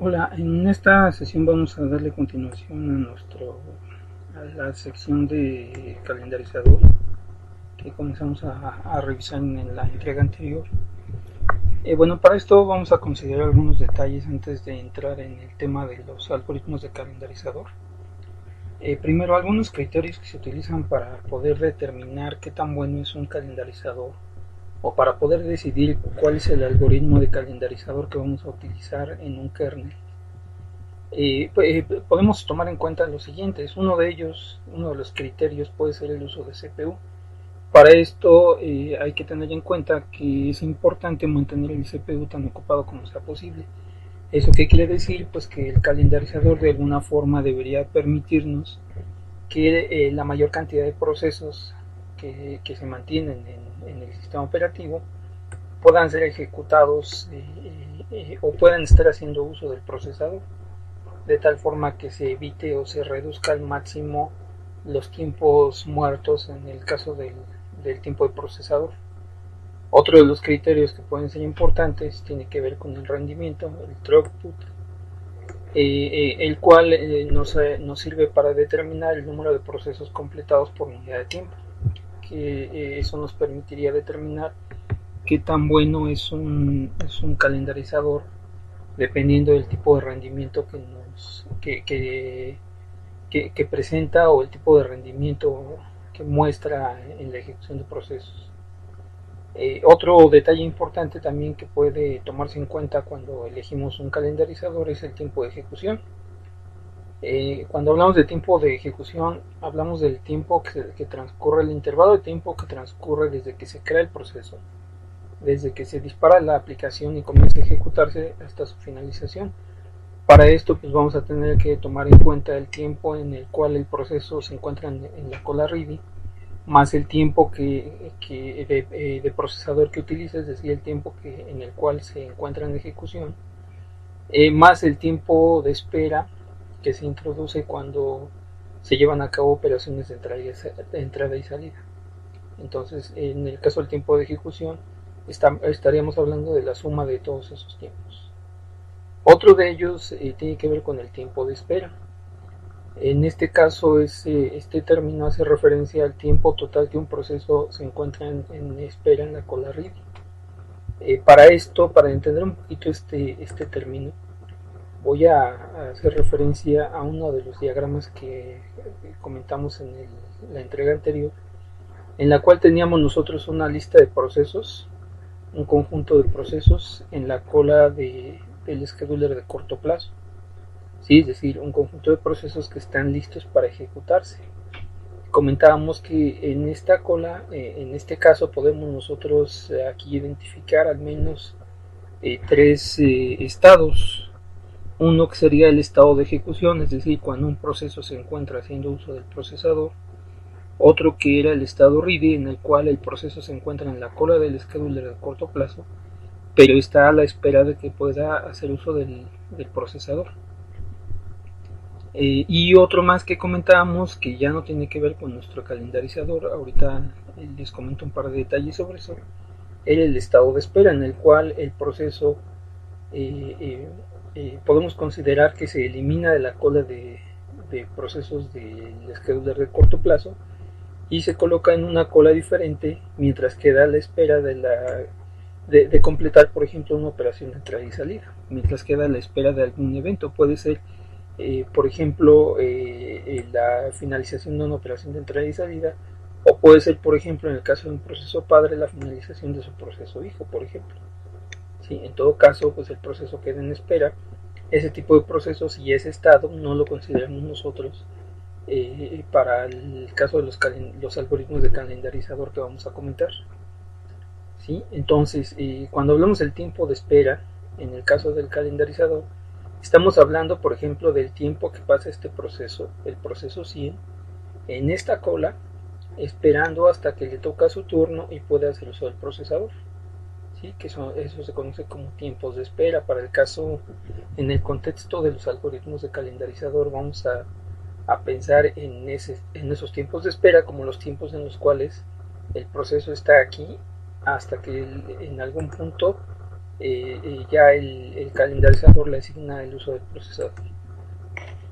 Hola, en esta sesión vamos a darle continuación a la sección de calendarizador que comenzamos a revisar en la entrega anterior. Bueno, para esto vamos a considerar algunos detalles antes de entrar en el tema de los algoritmos de calendarizador. Primero, algunos criterios que se utilizan para poder determinar qué tan bueno es un calendarizador o para poder decidir cuál es el algoritmo de calendarizador que vamos a utilizar en un kernel. Podemos tomar en cuenta los siguientes. Uno de ellos, uno de los criterios puede ser el uso de CPU. Para esto hay que tener en cuenta que es importante mantener el CPU tan ocupado como sea posible. ¿Eso qué quiere decir? Pues que el calendarizador de alguna forma debería permitirnos que la mayor cantidad de procesos que se mantienen en el sistema operativo puedan ser ejecutados o puedan estar haciendo uso del procesador, de tal forma que se evite o se reduzca al máximo los tiempos muertos en el caso del tiempo de procesador. Otro de los criterios que pueden ser importantes tiene que ver con el rendimiento, el throughput, el cual nos sirve para determinar el número de procesos completados por unidad de tiempo, que eso nos permitiría determinar qué tan bueno es un calendarizador dependiendo del tipo de rendimiento que presenta o el tipo de rendimiento que muestra en la ejecución de procesos. Otro detalle importante también que puede tomarse en cuenta cuando elegimos un calendarizador es el tiempo de ejecución. Cuando hablamos de tiempo de ejecución, hablamos del tiempo que transcurre, el intervalo de tiempo que transcurre desde que se crea el proceso, desde que se dispara la aplicación y comienza a ejecutarse hasta su finalización. Para esto pues vamos a tener que tomar en cuenta el tiempo en el cual el proceso se encuentra en la cola ready, más el tiempo de procesador que utiliza, es decir, el tiempo en el cual se encuentra en ejecución, más el tiempo de espera que se introduce cuando se llevan a cabo operaciones de entrada y salida. Entonces, en el caso del tiempo de ejecución, estaríamos hablando de la suma de todos esos tiempos. Otro de ellos tiene que ver con el tiempo de espera. En este caso, este término hace referencia al tiempo total que un proceso se encuentra en espera en la cola ready. Para esto, para entender un poquito este término, voy a hacer referencia a uno de los diagramas que comentamos en la entrega anterior, en la cual teníamos nosotros una lista de procesos, un conjunto de procesos en la cola del scheduler de corto plazo. ¿Sí? Es decir, un conjunto de procesos que están listos para ejecutarse. Comentábamos que en esta cola, en este caso, podemos nosotros aquí identificar al menos tres estados. Uno que sería el estado de ejecución, es decir, cuando un proceso se encuentra haciendo uso del procesador. Otro que era el estado ready, en el cual el proceso se encuentra en la cola del scheduler de corto plazo, pero está a la espera de que pueda hacer uso del procesador. Y otro más que comentábamos que ya no tiene que ver con nuestro calendarizador, ahorita les comento un par de detalles sobre eso, era el estado de espera en el cual el proceso podemos considerar que se elimina de la cola de procesos del scheduler de corto plazo y se coloca en una cola diferente mientras queda a la espera de completar, por ejemplo, una operación de entrada y salida, mientras queda a la espera de algún evento. Puede ser por ejemplo, la finalización de una operación de entrada y salida, o puede ser, por ejemplo, en el caso de un proceso padre, la finalización de su proceso hijo, por ejemplo. ¿Sí? En todo caso, pues el proceso queda en espera. Ese tipo de procesos y ese estado no lo consideramos nosotros para el caso de los algoritmos de calendarizador que vamos a comentar. ¿Sí? Entonces, cuando hablamos del tiempo de espera, en el caso del calendarizador, estamos hablando, por ejemplo, del tiempo que pasa este proceso, el proceso 100, en esta cola, esperando hasta que le toca su turno y puede hacer uso del procesador. ¿Sí? Eso se conoce como tiempos de espera. Para el caso, en el contexto de los algoritmos de calendarizador, vamos a pensar en esos tiempos de espera como los tiempos en los cuales el proceso está aquí hasta que en algún punto ya el calendarizador le asigna el uso del procesador.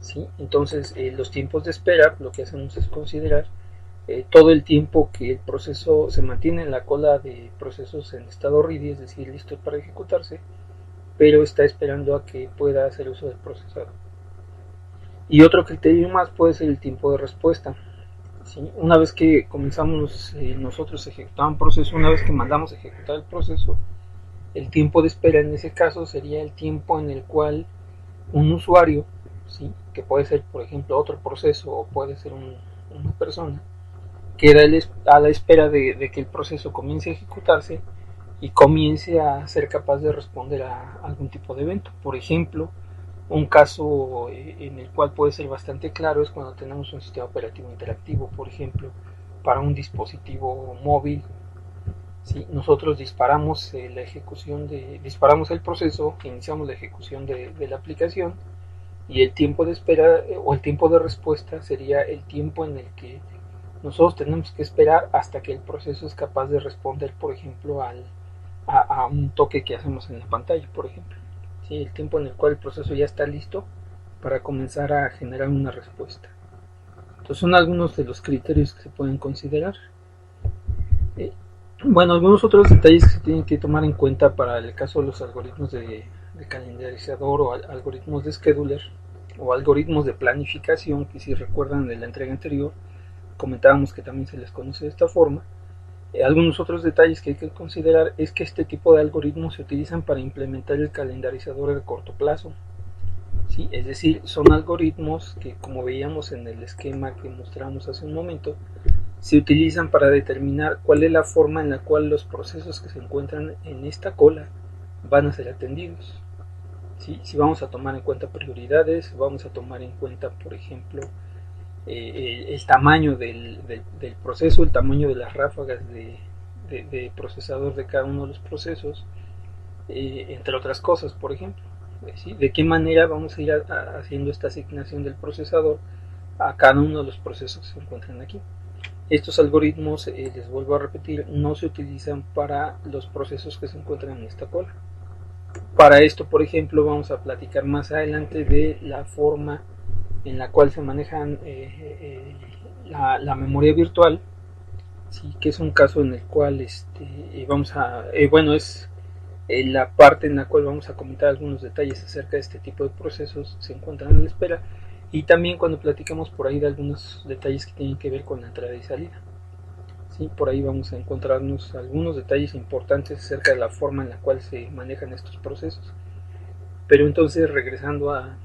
¿Sí? Entonces los tiempos de espera lo que hacemos es considerar todo el tiempo que el proceso se mantiene en la cola de procesos en estado ready, es decir, listo para ejecutarse, pero está esperando a que pueda hacer uso del procesador. Y otro criterio más puede ser el tiempo de respuesta. ¿Sí? Una vez que comenzamos nosotros a ejecutar un proceso, una vez que mandamos a ejecutar el proceso, el tiempo de espera en ese caso sería el tiempo en el cual un usuario, ¿sí? Que puede ser por ejemplo otro proceso o puede ser una persona, queda a la espera de que el proceso comience a ejecutarse y comience a ser capaz de responder a algún tipo de evento. Por ejemplo, un caso en el cual puede ser bastante claro es cuando tenemos un sistema operativo interactivo, por ejemplo, para un dispositivo móvil. ¿Sí? Nosotros disparamos disparamos el proceso, iniciamos la ejecución de la aplicación y el tiempo de espera o el tiempo de respuesta sería el tiempo en el que nosotros tenemos que esperar hasta que el proceso es capaz de responder, por ejemplo, a un toque que hacemos en la pantalla, por ejemplo. ¿Sí? El tiempo en el cual el proceso ya está listo para comenzar a generar una respuesta. Entonces son algunos de los criterios que se pueden considerar. Eh, bueno, algunos otros detalles que se tienen que tomar en cuenta para el caso de los algoritmos de calendarizador o algoritmos de scheduler o algoritmos de planificación, que si recuerdan de la entrega anterior comentábamos que también se les conoce de esta forma. Algunos otros detalles que hay que considerar es que este tipo de algoritmos se utilizan para implementar el calendarizador de corto plazo. ¿Sí? Es decir, son algoritmos que, como veíamos en el esquema que mostramos hace un momento, se utilizan para determinar cuál es la forma en la cual los procesos que se encuentran en esta cola van a ser atendidos. ¿Sí? Si vamos a tomar en cuenta prioridades, vamos a tomar en cuenta, por ejemplo, el tamaño del proceso, el tamaño de las ráfagas de procesador de cada uno de los procesos, entre otras cosas, por ejemplo. ¿Sí? De qué manera vamos a ir haciendo esta asignación del procesador a cada uno de los procesos que se encuentran aquí. Estos algoritmos, les vuelvo a repetir, no se utilizan para los procesos que se encuentran en esta cola. Para esto, por ejemplo, vamos a platicar más adelante de la forma en la cual se manejan la memoria virtual, ¿sí? Que es un caso en el cual es la parte en la cual vamos a comentar algunos detalles acerca de este tipo de procesos se encuentran en la espera, y también cuando platicamos por ahí de algunos detalles que tienen que ver con la entrada y salida. ¿Sí? Por ahí vamos a encontrarnos algunos detalles importantes acerca de la forma en la cual se manejan estos procesos. Pero entonces, regresando a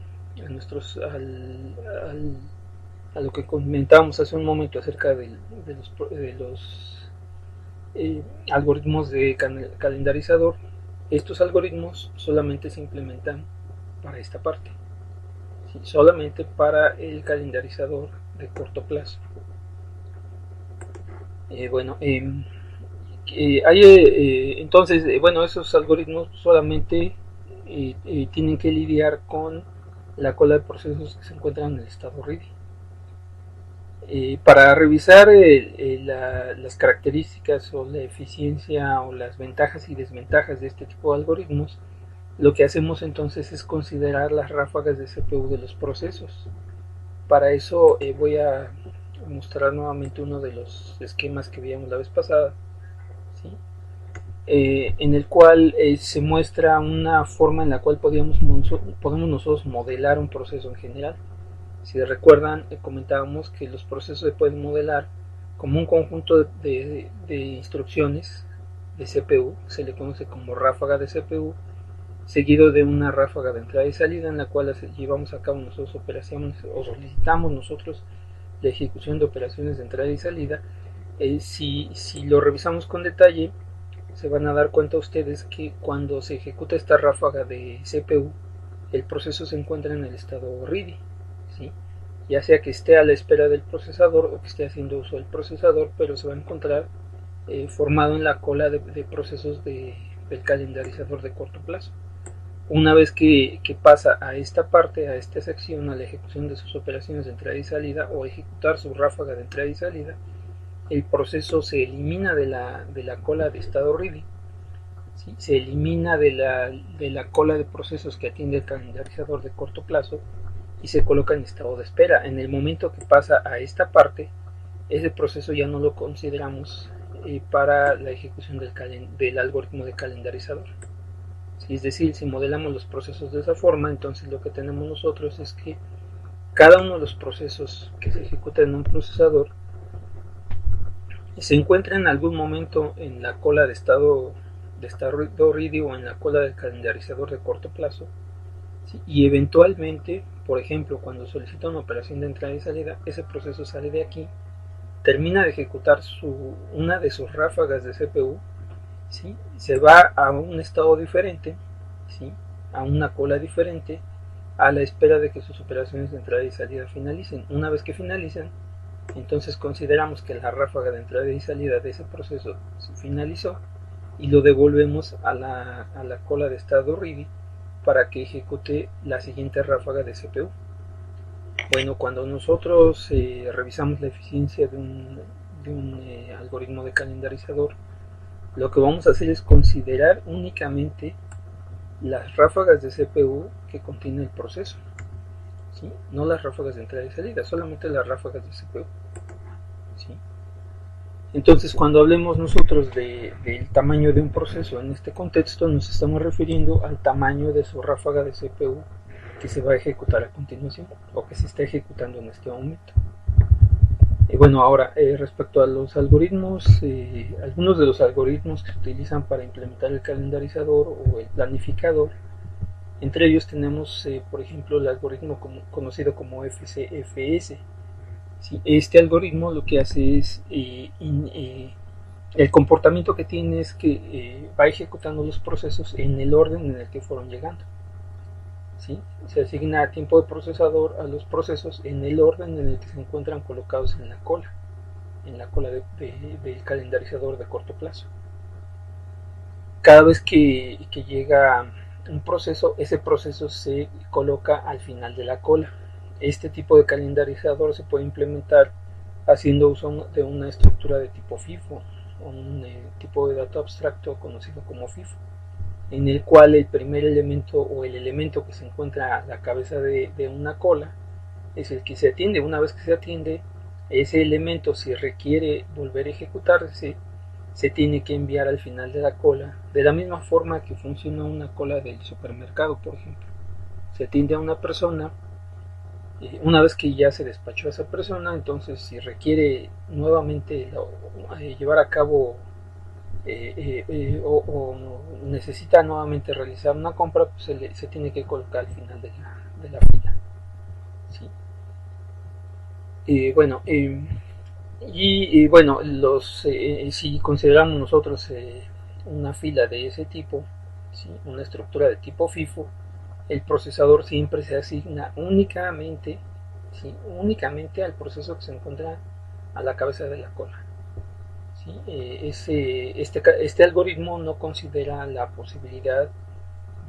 lo que comentábamos hace un momento acerca de los algoritmos de calendarizador, estos algoritmos solamente se implementan para esta parte, ¿sí? Solamente para el calendarizador de corto plazo. Entonces, esos algoritmos solamente tienen que lidiar con la cola de procesos que se encuentran en el estado ready. Para revisar las características o la eficiencia o las ventajas y desventajas de este tipo de algoritmos, lo que hacemos entonces es considerar las ráfagas de CPU de los procesos. Para eso voy a mostrar nuevamente uno de los esquemas que veíamos la vez pasada, ¿sí? En el cual se muestra una forma en la cual podemos nosotros modelar un proceso en general. Si recuerdan, comentábamos que los procesos se pueden modelar como un conjunto de instrucciones de CPU, se le conoce como ráfaga de CPU, seguido de una ráfaga de entrada y salida en la cual llevamos a cabo nosotros operaciones o solicitamos nosotros la ejecución de operaciones de entrada y salida. Si lo revisamos con detalle, se van a dar cuenta ustedes que cuando se ejecuta esta ráfaga de CPU, el proceso se encuentra en el estado ready, ¿sí? Ya sea que esté a la espera del procesador o que esté haciendo uso del procesador, pero se va a encontrar formado en la cola de procesos del calendarizador de corto plazo. Una vez que pasa a esta parte, a esta sección, a la ejecución de sus operaciones de entrada y salida o ejecutar su ráfaga de entrada y salida, el proceso se elimina de la cola de estado ready, ¿sí? ¿sí? Se elimina de la cola de procesos que atiende el calendarizador de corto plazo y se coloca en estado de espera. En el momento que pasa a esta parte, ese proceso ya no lo consideramos para la ejecución del algoritmo de calendarizador. ¿Sí? Es decir, si modelamos los procesos de esa forma, entonces lo que tenemos nosotros es que cada uno de los procesos que se ejecuta en un procesador se encuentra en algún momento en la cola de estado ready o en la cola del calendarizador de corto plazo, ¿sí? Y eventualmente, por ejemplo, cuando solicita una operación de entrada y salida, ese proceso sale de aquí, termina de ejecutar una de sus ráfagas de CPU, ¿sí? Se va a un estado diferente, ¿sí? A una cola diferente, a la espera de que sus operaciones de entrada y salida finalicen. Una vez que finalizan, entonces consideramos que la ráfaga de entrada y salida de ese proceso se finalizó y lo devolvemos a la cola de estado ready para que ejecute la siguiente ráfaga de CPU. Bueno, cuando nosotros revisamos la eficiencia de un algoritmo de calendarizador, lo que vamos a hacer es considerar únicamente las ráfagas de CPU que contiene el proceso, ¿sí? No las ráfagas de entrada y salida, solamente las ráfagas de CPU, ¿sí? Entonces, cuando hablemos nosotros del tamaño de un proceso en este contexto, nos estamos refiriendo al tamaño de su ráfaga de CPU que se va a ejecutar a continuación o que se está ejecutando en este momento. Bueno, ahora respecto a los algoritmos, algunos de los algoritmos que se utilizan para implementar el calendarizador o el planificador, entre ellos tenemos, por ejemplo, el algoritmo conocido como FCFS. ¿Sí? Este algoritmo lo que hace es, el comportamiento que tiene es que va ejecutando los procesos en el orden en el que fueron llegando. ¿Sí? Se asigna tiempo de procesador a los procesos en el orden en el que se encuentran colocados en la cola del calendarizador de corto plazo. Cada vez que llega un proceso, ese proceso se coloca al final de la cola. Este tipo de calendarizador se puede implementar haciendo uso de una estructura de tipo FIFO, un tipo de dato abstracto conocido como FIFO, en el cual el primer elemento o el elemento que se encuentra a la cabeza de una cola es el que se atiende. Una vez que se atiende, ese elemento, si requiere volver a ejecutarse, se tiene que enviar al final de la cola, de la misma forma que funciona una cola del supermercado, por ejemplo. Se atiende a una persona, una vez que ya se despachó a esa persona, entonces si requiere nuevamente llevar a cabo o necesita nuevamente realizar una compra, pues se tiene que colocar al final de la fila. ¿Sí? Bueno, bueno, si consideramos nosotros una fila de ese tipo, ¿sí? Una estructura de tipo FIFO, el procesador siempre se asigna únicamente, ¿sí? Únicamente al proceso que se encuentra a la cabeza de la cola. ¿Sí? Este algoritmo no considera la posibilidad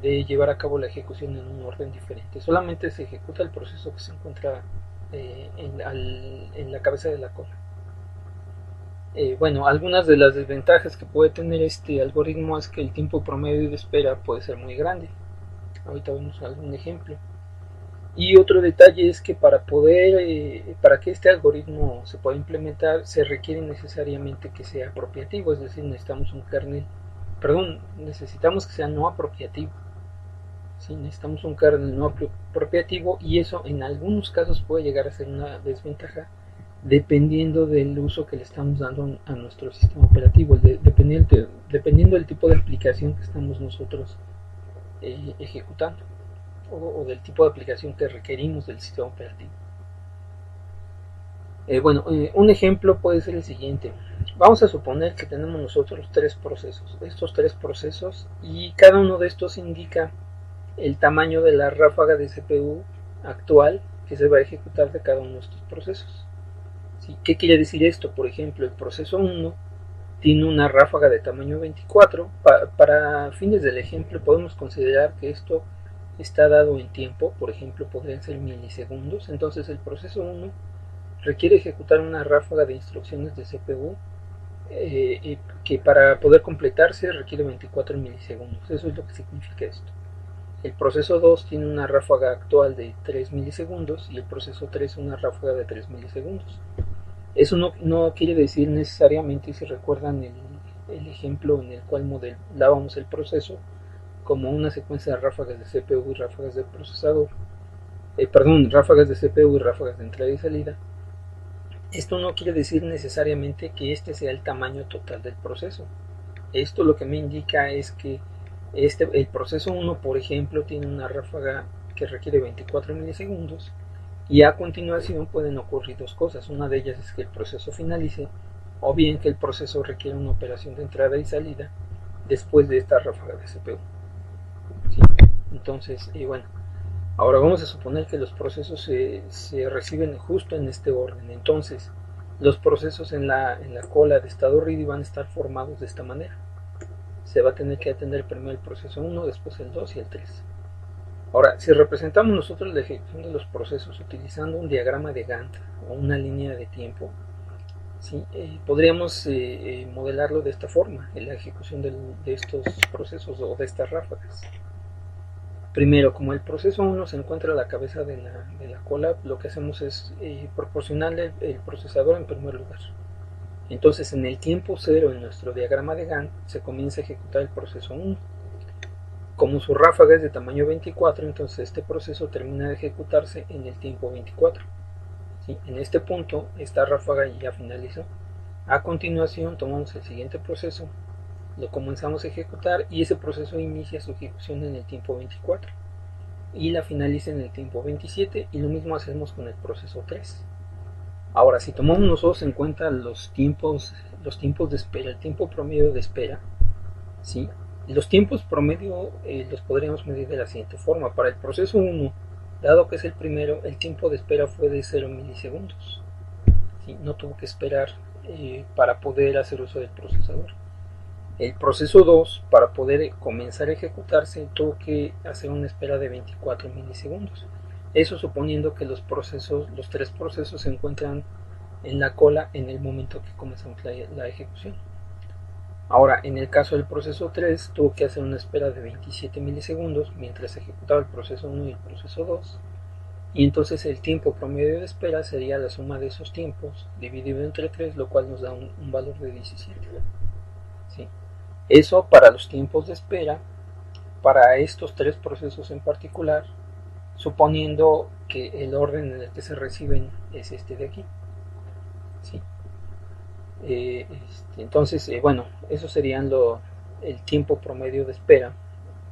de llevar a cabo la ejecución en un orden diferente, solamente se ejecuta el proceso que se encuentra en la cabeza de la cola. Bueno, algunas de las desventajas que puede tener este algoritmo es que el tiempo promedio de espera puede ser muy grande. Ahorita vemos algún ejemplo. Y otro detalle es que para que este algoritmo se pueda implementar, se requiere necesariamente que sea apropiativo, es decir, necesitamos un kernel, necesitamos que sea no apropiativo. ¿Sí? Necesitamos un kernel no apropiativo y eso en algunos casos puede llegar a ser una desventaja dependiendo del uso que le estamos dando a nuestro sistema operativo, dependiendo del tipo de aplicación que estamos nosotros ejecutando o del tipo de aplicación que requerimos del sistema operativo. Un ejemplo puede ser el siguiente. Vamos a suponer que tenemos nosotros tres procesos. Estos tres procesos y cada uno de estos indica el tamaño de la ráfaga de CPU actual que se va a ejecutar de cada uno de estos procesos. ¿Sí? ¿Qué quiere decir esto? Por ejemplo, el proceso 1 tiene una ráfaga de tamaño 24. Para fines del ejemplo podemos considerar que esto está dado en tiempo, por ejemplo podrían ser milisegundos. Entonces el proceso 1 requiere ejecutar una ráfaga de instrucciones de CPU que para poder completarse requiere 24 milisegundos. Eso es lo que significa esto. El proceso 2 tiene una ráfaga actual de 3 milisegundos y el proceso 3 una ráfaga de 3 milisegundos. Eso no quiere decir necesariamente, si recuerdan el ejemplo en el cual modelábamos el proceso como una secuencia de ráfagas de CPU y ráfagas de procesador, ráfagas de CPU y ráfagas de entrada y salida. Esto no quiere decir necesariamente que este sea el tamaño total del proceso. Esto lo que me indica es que el proceso 1, por ejemplo, tiene una ráfaga que requiere 24 milisegundos y a continuación pueden ocurrir dos cosas. Una de ellas es que el proceso finalice o bien que el proceso requiere una operación de entrada y salida después de esta ráfaga de CPU. ¿Sí? Entonces, bueno, ahora vamos a suponer que los procesos se reciben justo en este orden. Entonces, los procesos en la cola de estado ready van a estar formados de esta manera. Se va a tener que atender primero el proceso 1, después el 2 y el 3. Ahora, si representamos nosotros la ejecución de los procesos utilizando un diagrama de Gantt o una línea de tiempo, ¿sí? Podríamos modelarlo de esta forma, en la ejecución de estos procesos o de estas ráfagas. Primero, como el proceso 1 se encuentra a la cabeza de la cola, lo que hacemos es proporcionarle el procesador en primer lugar. Entonces, en el tiempo 0 en nuestro diagrama de Gantt se comienza a ejecutar el proceso 1. Como su ráfaga es de tamaño 24, entonces este proceso termina de ejecutarse en el tiempo 24. ¿Sí? En este punto, esta ráfaga ya finalizó. A continuación, tomamos el siguiente proceso, lo comenzamos a ejecutar y ese proceso inicia su ejecución en el tiempo 24 y la finaliza en el tiempo 27, y lo mismo hacemos con el proceso 3. Ahora, si tomamos nosotros en cuenta los tiempos de espera, el tiempo promedio de espera, ¿sí? Los tiempos promedio los podríamos medir de la siguiente forma. Para el proceso 1, dado que es el primero, el tiempo de espera fue de 0 milisegundos. ¿Sí? No tuvo que esperar para poder hacer uso del procesador. El proceso 2, para poder comenzar a ejecutarse, tuvo que hacer una espera de 24 milisegundos. Eso suponiendo que los tres procesos se encuentran en la cola en el momento que comenzamos la ejecución. Ahora, en el caso del proceso 3, tuvo que hacer una espera de 27 milisegundos mientras se ejecutaba el proceso 1 y el proceso 2. Y entonces el tiempo promedio de espera sería la suma de esos tiempos dividido entre 3, lo cual nos da un valor de 17. ¿Sí? Eso para los tiempos de espera, para estos tres procesos en particular, suponiendo que el orden en el que se reciben es este de aquí. ¿Sí? Entonces, bueno, eso serían el tiempo promedio de espera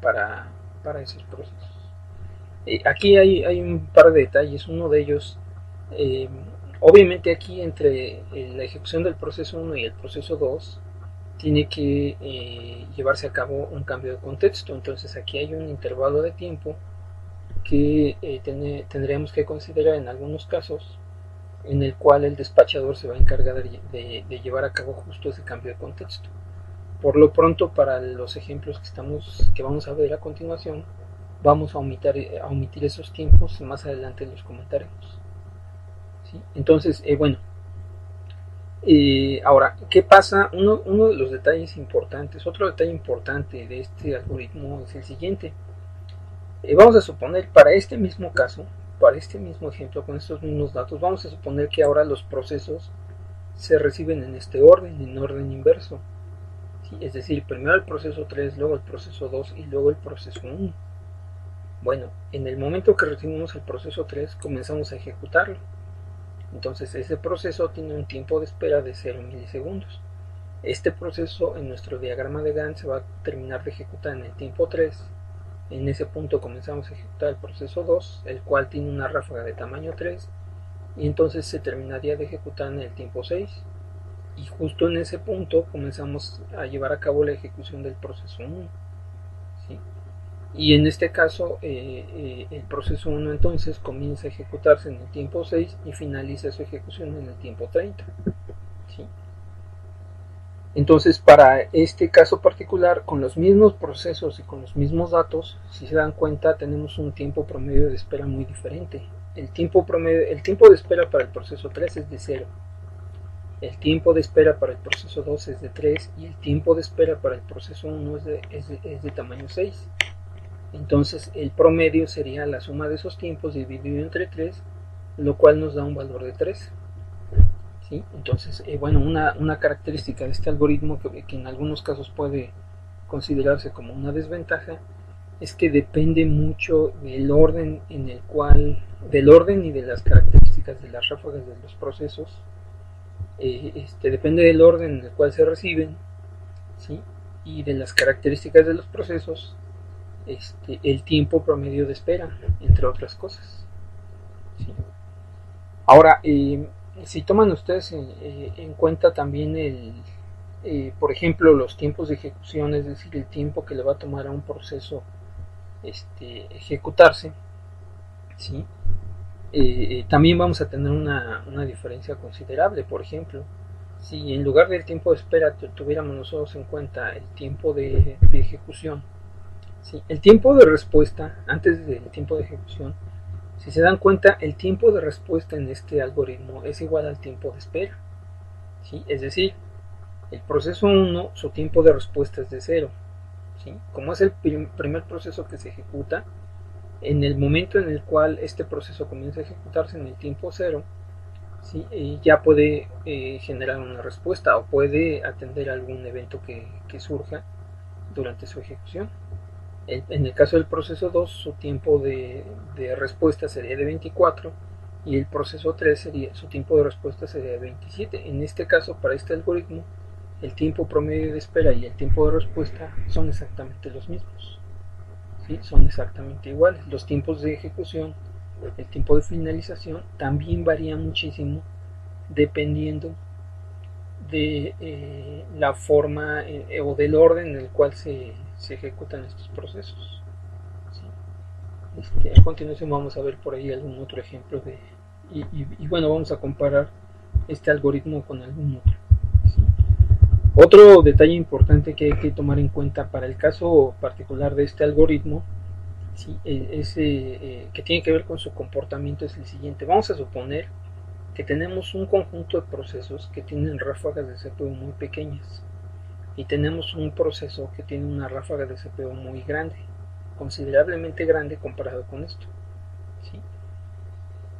para esos procesos. Aquí hay un par de detalles. Uno de ellos, obviamente aquí entre la ejecución del proceso 1 y el proceso 2 tiene que llevarse a cabo un cambio de contexto. Entonces aquí hay un intervalo de tiempo que tendríamos que considerar en algunos casos, en el cual el despachador se va a encargar de llevar a cabo justo ese cambio de contexto. Por lo pronto, para los ejemplos que vamos a ver a continuación, vamos a omitir esos tiempos y más adelante los comentaremos. ¿Sí? Entonces, bueno, ahora, ¿qué pasa? Uno de los detalles importantes, otro detalle importante de este algoritmo es el siguiente. Vamos a suponer, para este mismo caso, para este mismo ejemplo, con estos mismos datos, vamos a suponer que ahora los procesos se reciben en este orden, en orden inverso. ¿Sí? Es decir, primero el proceso 3, luego el proceso 2 y luego el proceso 1. Bueno, en el momento que recibimos el proceso 3, comenzamos a ejecutarlo. Entonces ese proceso tiene un tiempo de espera de 0 milisegundos. Este proceso en nuestro diagrama de Gantt se va a terminar de ejecutar en el tiempo 3. En ese punto comenzamos a ejecutar el proceso 2, el cual tiene una ráfaga de tamaño 3, y entonces se terminaría de ejecutar en el tiempo 6. Y justo en ese punto comenzamos a llevar a cabo la ejecución del proceso 1. ¿Sí? Y en este caso el proceso 1 entonces comienza a ejecutarse en el tiempo 6 y finaliza su ejecución en el tiempo 30. ¿Sí? Entonces, para este caso particular, con los mismos procesos y con los mismos datos, si se dan cuenta, tenemos un tiempo promedio de espera muy diferente. El tiempo de espera para el proceso 3 es de 0. el tiempo de espera para el proceso 2 es de 3 y el tiempo de espera para el proceso 1 es de tamaño 6. Entonces el promedio sería la suma de esos tiempos dividido entre 3, lo cual nos da un valor de 3. ¿Sí? Entonces, bueno, una característica de este algoritmo que en algunos casos puede considerarse como una desventaja es que depende mucho del orden del orden y de las características de las ráfagas de los procesos. Depende del orden en el cual se reciben, ¿sí? Y de las características de los procesos, el tiempo promedio de espera, entre otras cosas, ¿sí? Ahora, si toman ustedes en cuenta también por ejemplo, los tiempos de ejecución, es decir, el tiempo que le va a tomar a un proceso ejecutarse, ¿sí? También vamos a tener una diferencia considerable. Por ejemplo, si en lugar del tiempo de espera tuviéramos nosotros en cuenta el tiempo de ejecución, ¿sí? El tiempo de respuesta antes del tiempo de ejecución, si se dan cuenta, el tiempo de respuesta en este algoritmo es igual al tiempo de espera, ¿sí? Es decir, el proceso 1, su tiempo de respuesta es de 0, ¿sí? Como es el primer proceso que se ejecuta, en el momento en el cual este proceso comienza a ejecutarse en el tiempo 0, ¿sí? Ya puede generar una respuesta o puede atender algún evento que surja durante su ejecución. En el caso del proceso 2, su tiempo de respuesta sería de 24 y el proceso 3 su tiempo de respuesta sería de 27. En este caso, para este algoritmo, el tiempo promedio de espera y el tiempo de respuesta son exactamente los mismos, ¿sí? Son exactamente iguales. Los tiempos de ejecución, el tiempo de finalización también varía muchísimo dependiendo de la forma o del orden en el cual se ejecutan estos procesos, ¿sí? A continuación vamos a ver por ahí algún otro ejemplo y bueno, vamos a comparar este algoritmo con algún otro, ¿sí? Otro detalle importante que hay que tomar en cuenta para el caso particular de este algoritmo, ¿sí? Que tiene que ver con su comportamiento es el siguiente. Vamos a suponer que tenemos un conjunto de procesos que tienen ráfagas de CPU muy pequeñas y tenemos un proceso que tiene una ráfaga de CPU muy grande, considerablemente grande comparado con esto, ¿sí?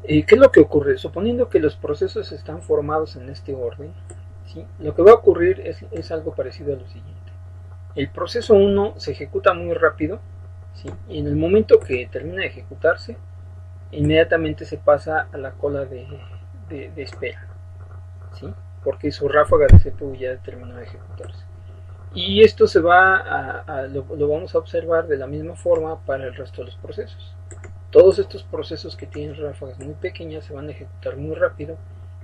¿Qué es lo que ocurre? Suponiendo que los procesos están formados en este orden, ¿sí? Lo que va a ocurrir es algo parecido a lo siguiente. El proceso 1 se ejecuta muy rápido, ¿sí? Y en el momento que termina de ejecutarse, inmediatamente se pasa a la cola de espera, ¿sí? Porque su ráfaga de CPU ya terminó de ejecutarse. Y esto lo vamos a observar de la misma forma para el resto de los procesos. Todos estos procesos que tienen ráfagas muy pequeñas se van a ejecutar muy rápido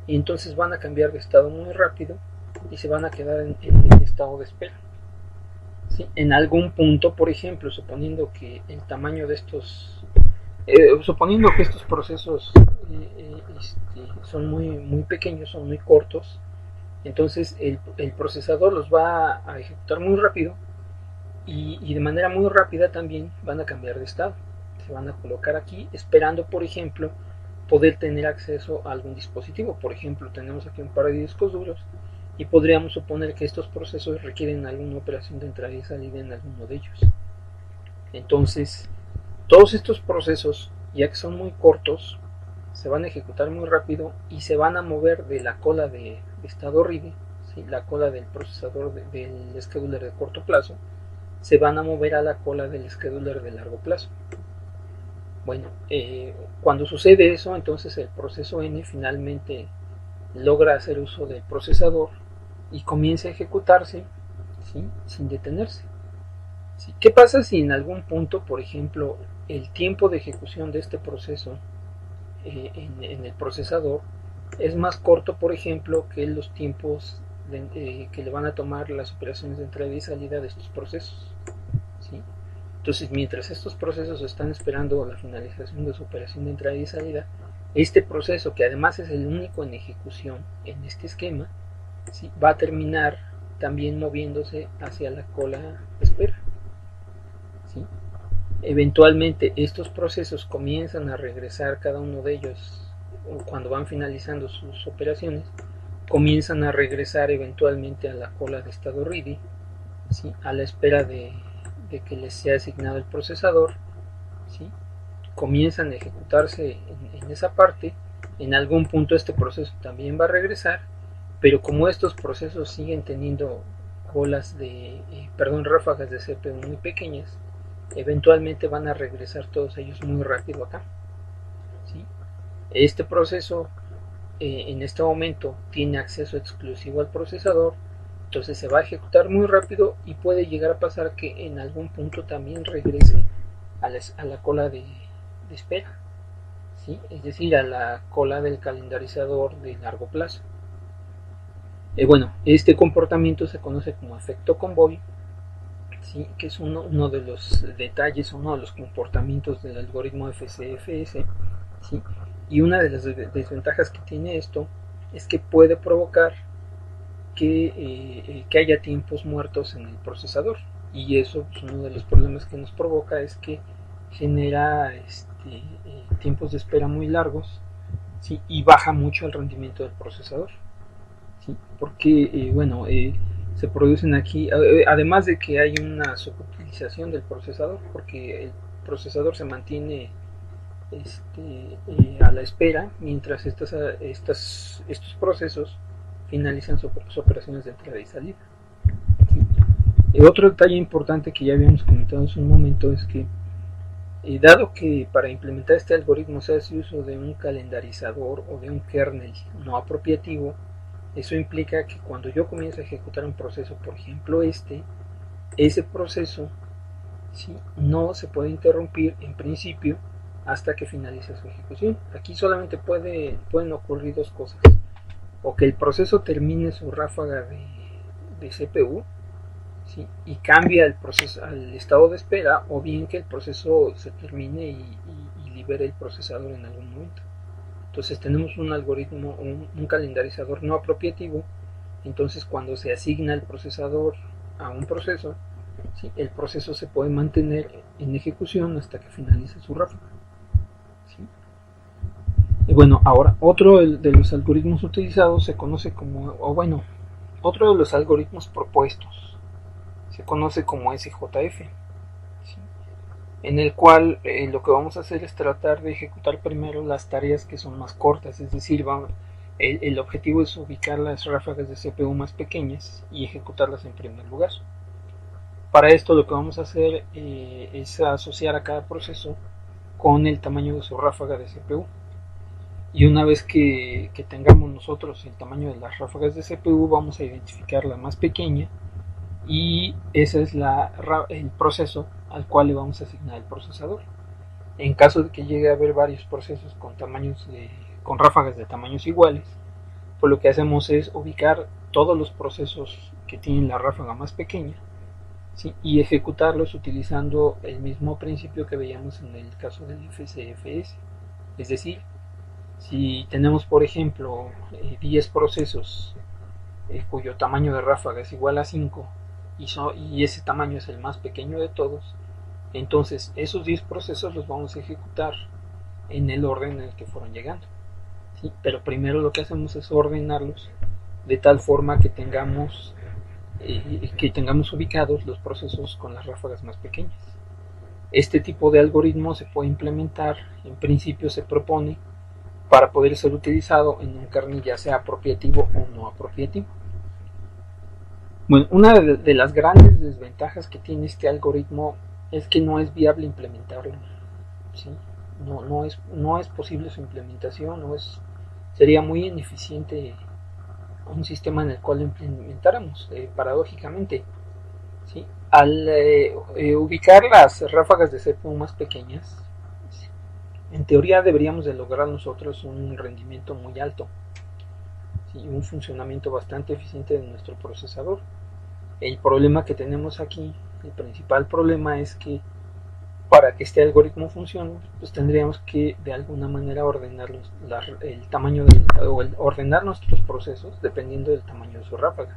y entonces van a cambiar de estado muy rápido y se van a quedar en estado de espera, ¿sí? En algún punto, por ejemplo, suponiendo que el tamaño de suponiendo que estos procesos son muy pequeños, son muy cortos, entonces el procesador los va a ejecutar muy rápido y de manera muy rápida también van a cambiar de estado. Se van a colocar aquí esperando, por ejemplo, poder tener acceso a algún dispositivo. Por ejemplo, tenemos aquí un par de discos duros y podríamos suponer que estos procesos requieren alguna operación de entrada y salida en alguno de ellos. Entonces, todos estos procesos, ya que son muy cortos, se van a ejecutar muy rápido y se van a mover de la cola de estado RIDE, ¿sí? La cola del procesador del scheduler de corto plazo, se van a mover a la cola del scheduler de largo plazo. Bueno, cuando sucede eso, entonces el proceso N finalmente logra hacer uso del procesador y comienza a ejecutarse, ¿sí? Sin detenerse. ¿Sí? ¿Qué pasa si en algún punto, por ejemplo, el tiempo de ejecución de este proceso en el procesador es más corto, por ejemplo, que los tiempos que le van a tomar las operaciones de entrada y salida de estos procesos, ¿sí? Entonces, mientras estos procesos están esperando la finalización de su operación de entrada y salida, este proceso, que además es el único en ejecución en este esquema, ¿sí? Va a terminar también moviéndose hacia la cola de espera, ¿sí? Eventualmente estos procesos comienzan a regresar, cada uno de ellos, cuando van finalizando sus operaciones, comienzan a regresar eventualmente a la cola de estado ready, ¿sí? A la espera de que les sea asignado el procesador, ¿sí? Comienzan a ejecutarse en esa parte. En algún punto este proceso también va a regresar, pero como estos procesos siguen teniendo ráfagas de CPU muy pequeñas, eventualmente van a regresar todos ellos muy rápido acá, ¿sí? Este proceso en este momento tiene acceso exclusivo al procesador, entonces se va a ejecutar muy rápido y puede llegar a pasar que en algún punto también regrese a la cola de espera, ¿sí? Es decir, a la cola del calendarizador de largo plazo. Bueno, este comportamiento se conoce como efecto convoy, ¿sí? Que es uno de los detalles, uno de los comportamientos del algoritmo FCFS, ¿sí? Y una de las desventajas que tiene esto es que puede provocar que haya tiempos muertos en el procesador, y eso, pues, uno de los problemas que nos provoca es que genera tiempos de espera muy largos, ¿sí? Y baja mucho el rendimiento del procesador, ¿sí? Porque se producen aquí, además de que hay una subutilización del procesador, porque el procesador se mantiene a la espera mientras estos procesos finalizan sus operaciones de entrada y salida. Otro detalle importante que ya habíamos comentado hace un momento es que, dado que para implementar este algoritmo se hace uso de un calendarizador o de un kernel no apropiativo, eso implica que cuando yo comienzo a ejecutar un proceso, por ejemplo ese proceso, ¿sí?, no se puede interrumpir en principio hasta que finalice su ejecución. Aquí solamente pueden ocurrir dos cosas: o que el proceso termine su ráfaga de CPU, ¿sí?, y cambie al estado de espera, o bien que el proceso se termine y libere el procesador en algún momento. Entonces tenemos un algoritmo, un calendarizador no apropiativo. Entonces cuando se asigna el procesador a un proceso, ¿sí?, el proceso se puede mantener en ejecución hasta que finalice su ráfaga, ¿sí? Y bueno, ahora otro de los algoritmos utilizados se conoce como, otro de los algoritmos propuestos se conoce como SJF, ¿sí?, en el cual lo que vamos a hacer es tratar de ejecutar primero las tareas que son más cortas, es decir, el objetivo es ubicar las ráfagas de CPU más pequeñas y ejecutarlas en primer lugar. Para esto lo que vamos a hacer es asociar a cada proceso con el tamaño de su ráfaga de CPU. Y una vez que tengamos nosotros el tamaño de las ráfagas de CPU, vamos a identificar la más pequeña, y ese es el proceso al cual le vamos a asignar el procesador. En caso de que llegue a haber varios procesos con ráfagas de tamaños iguales, pues lo que hacemos es ubicar todos los procesos que tienen la ráfaga más pequeña, ¿sí?, y ejecutarlos utilizando el mismo principio que veíamos en el caso del FCFS. Es decir, si tenemos, por ejemplo, 10 procesos cuyo tamaño de ráfaga es igual a 5, y ese tamaño es el más pequeño de todos, entonces esos 10 procesos los vamos a ejecutar en el orden en el que fueron llegando, ¿sí? Pero primero lo que hacemos es ordenarlos de tal forma que tengamos ubicados los procesos con las ráfagas más pequeñas. Este tipo de algoritmo se puede implementar, en principio se propone, para poder ser utilizado en un kernel ya sea apropiativo o no apropiativo. Bueno, una de las grandes desventajas que tiene este algoritmo es que no es viable implementarlo, ¿sí? No es posible su implementación, sería muy ineficiente un sistema en el cual lo implementáramos, paradójicamente, ¿sí? Al ubicar las ráfagas de CPU más pequeñas, ¿sí?, en teoría deberíamos de lograr nosotros un rendimiento muy alto, ¿sí?, un funcionamiento bastante eficiente de nuestro procesador. El problema que tenemos aquí, el principal problema, es que para que este algoritmo funcione, pues tendríamos que de alguna manera ordenar el tamaño ordenar nuestros procesos dependiendo del tamaño de su ráfaga,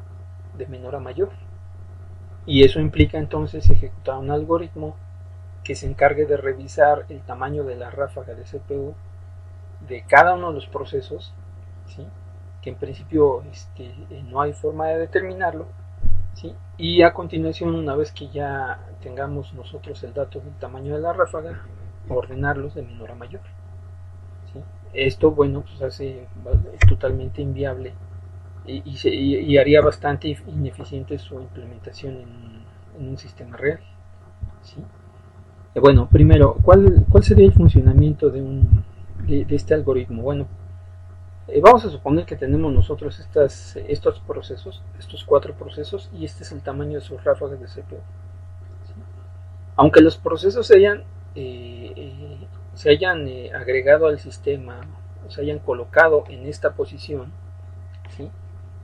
de menor a mayor. Y eso implica entonces ejecutar un algoritmo que se encargue de revisar el tamaño de la ráfaga de CPU de cada uno de los procesos, ¿sí?, que en principio no hay forma de determinarlo, ¿sí? Y a continuación, una vez que ya tengamos nosotros el dato del tamaño de la ráfaga, ordenarlos de menor a mayor, ¿sí? Esto, bueno, pues hace totalmente inviable y haría bastante ineficiente su implementación en un sistema real, ¿sí? Bueno, primero, ¿cuál sería el funcionamiento de este algoritmo? Bueno, vamos a suponer que tenemos nosotros estos procesos, estos 4 procesos, y este es el tamaño de sus ráfagas de CPU. ¿Sí? Aunque los procesos se hayan agregado al sistema, o se hayan colocado en esta posición, ¿sí?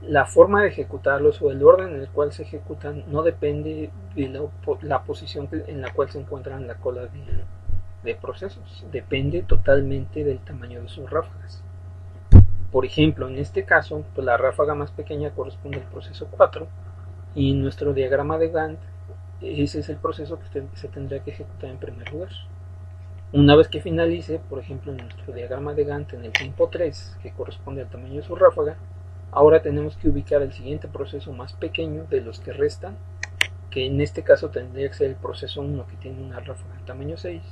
La forma de ejecutarlos o el orden en el cual se ejecutan no depende de la posición en la cual se encuentran en la cola de procesos, depende totalmente del tamaño de sus ráfagas. Por ejemplo, en este caso, pues la ráfaga más pequeña corresponde al proceso 4 y en nuestro diagrama de Gantt ese es el proceso que se tendría que ejecutar en primer lugar. Una vez que finalice, por ejemplo, en nuestro diagrama de Gantt en el tiempo 3, que corresponde al tamaño de su ráfaga, ahora tenemos que ubicar el siguiente proceso más pequeño de los que restan, que en este caso tendría que ser el proceso 1, que tiene una ráfaga de tamaño 6.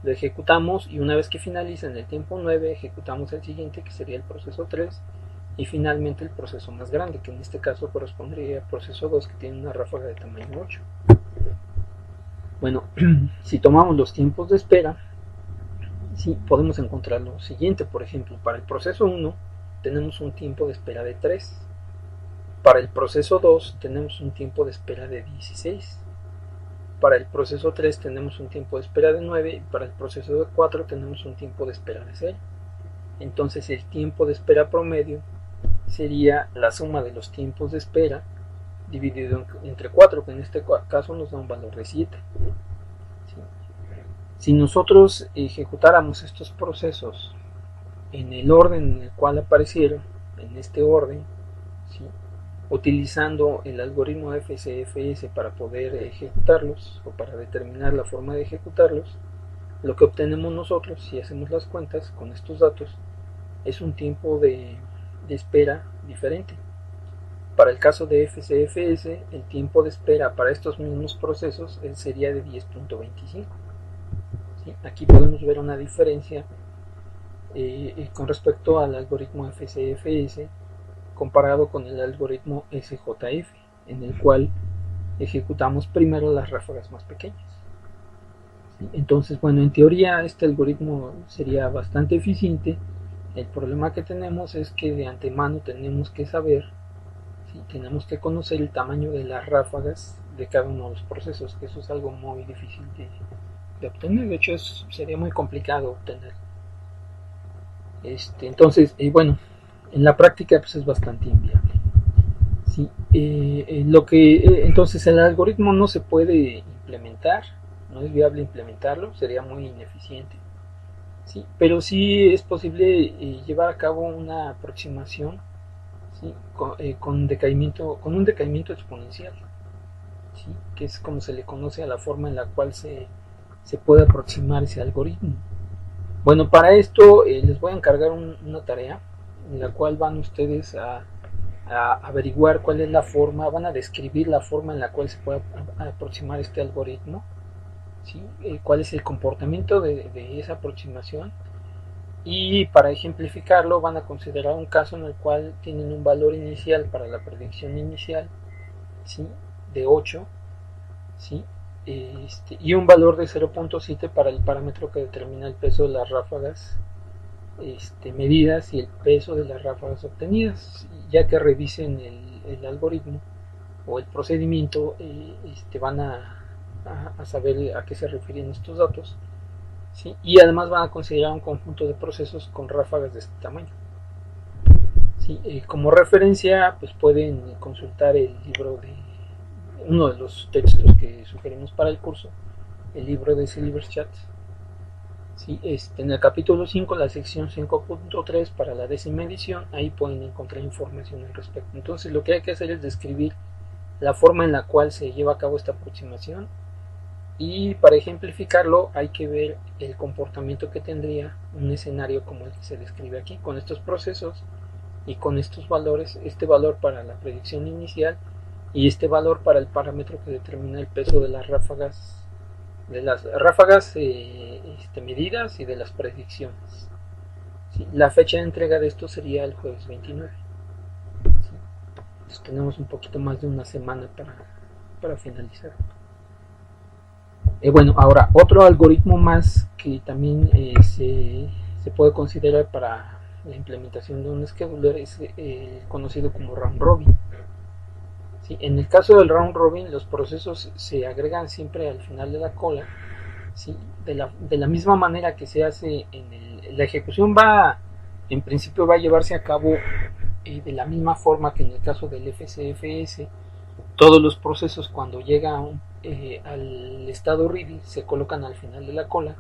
Lo ejecutamos y una vez que finaliza en el tiempo 9, ejecutamos el siguiente, que sería el proceso 3, y finalmente el proceso más grande, que en este caso correspondería al proceso 2, que tiene una ráfaga de tamaño 8. Bueno, si tomamos los tiempos de espera, sí, podemos encontrar lo siguiente. Por ejemplo, para el proceso 1 tenemos un tiempo de espera de 3. Para el proceso 2 tenemos un tiempo de espera de 16. Para el proceso 3 tenemos un tiempo de espera de 9 y para el proceso 4 tenemos un tiempo de espera de 0. Entonces el tiempo de espera promedio sería la suma de los tiempos de espera dividido entre 4, que en este caso nos da un valor de 7. ¿Sí? Si nosotros ejecutáramos estos procesos en el orden en el cual aparecieron, en este orden, ¿sí? Utilizando el algoritmo FCFS para poder ejecutarlos o para determinar la forma de ejecutarlos, lo que obtenemos nosotros, si hacemos las cuentas con estos datos, es un tiempo de espera diferente. Para el caso de FCFS, el tiempo de espera para estos mismos procesos sería de 10.25. ¿Sí? Aquí podemos ver una diferencia con respecto al algoritmo FCFS comparado con el algoritmo SJF, en el cual ejecutamos primero las ráfagas más pequeñas. ¿Sí? Entonces, bueno, en teoría este algoritmo sería bastante eficiente. El problema que tenemos es que de antemano tenemos que saber, ¿sí? Tenemos que conocer el tamaño de las ráfagas de cada uno de los procesos, que eso es algo muy difícil de obtener. De hecho, sería muy complicado obtener. Entonces, bueno, en la práctica pues es bastante inviable. ¿Sí? Entonces el algoritmo no se puede implementar, no es viable implementarlo, sería muy ineficiente. ¿Sí? Pero sí es posible llevar a cabo una aproximación, ¿sí? con un decaimiento exponencial, ¿sí? Que es como se le conoce a la forma en la cual se puede aproximar ese algoritmo. Bueno, para esto les voy a encargar una tarea en la cual van ustedes a averiguar cuál es la forma, van a describir la forma en la cual se puede aproximar este algoritmo, ¿sí? Cuál es el comportamiento de esa aproximación, y para ejemplificarlo van a considerar un caso en el cual tienen un valor inicial para la predicción inicial, ¿sí? De 8, ¿sí? Y un valor de 0.7 para el parámetro que determina el peso de las ráfagas medidas y el peso de las ráfagas obtenidas. Ya que revisen el algoritmo o el procedimiento, van a saber a qué se refieren estos datos, ¿sí? Y además van a considerar un conjunto de procesos con ráfagas de este tamaño, ¿sí? Como referencia, pues pueden consultar el libro de uno de los textos que sugerimos para el curso, el libro de Silver's Chat. ¿Sí? En el capítulo 5, la sección 5.3 para la 10ª edición, ahí pueden encontrar información al respecto. Entonces lo que hay que hacer es describir la forma en la cual se lleva a cabo esta aproximación, y para ejemplificarlo hay que ver el comportamiento que tendría un escenario como el que se describe aquí, con estos procesos y con estos valores, este valor para la predicción inicial y este valor para el parámetro que determina el peso de las ráfagas medidas y de las predicciones. ¿Sí? La fecha de entrega de esto sería el jueves 29. ¿Sí? Entonces tenemos un poquito más de una semana para finalizar. Bueno, ahora otro algoritmo más que también se puede considerar para la implementación de un scheduler es conocido como round robin. ¿Sí? En el caso del round robin, los procesos se agregan siempre al final de la cola, ¿sí? de la misma manera que se hace la ejecución en principio va a llevarse a cabo de la misma forma que en el caso del FCFS. Todos los procesos cuando llegan al estado ready se colocan al final de la cola,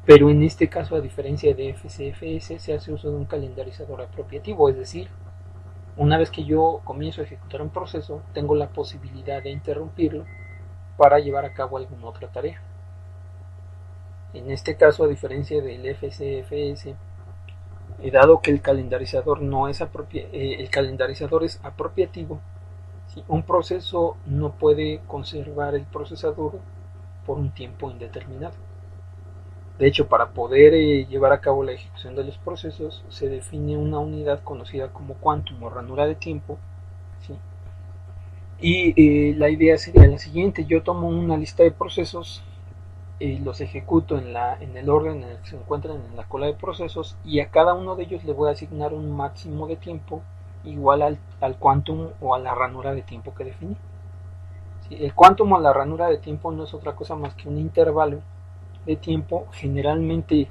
pero en este caso, a diferencia de FCFS, se hace uso de un calendarizador apropiativo, es decir, una vez que yo comienzo a ejecutar un proceso, tengo la posibilidad de interrumpirlo para llevar a cabo alguna otra tarea. En este caso, a diferencia del FCFS, dado que el calendarizador el calendarizador es apropiativo, ¿sí? Un proceso no puede conservar el procesador por un tiempo indeterminado. De hecho, para poder llevar a cabo la ejecución de los procesos, se define una unidad conocida como quantum o ranura de tiempo, ¿sí? Y la idea sería la siguiente: yo tomo una lista de procesos, los ejecuto en el orden en el que se encuentran en la cola de procesos, y a cada uno de ellos le voy a asignar un máximo de tiempo igual al quantum o a la ranura de tiempo que definí. ¿Sí? El quantum o la ranura de tiempo no es otra cosa más que un intervalo de tiempo, generalmente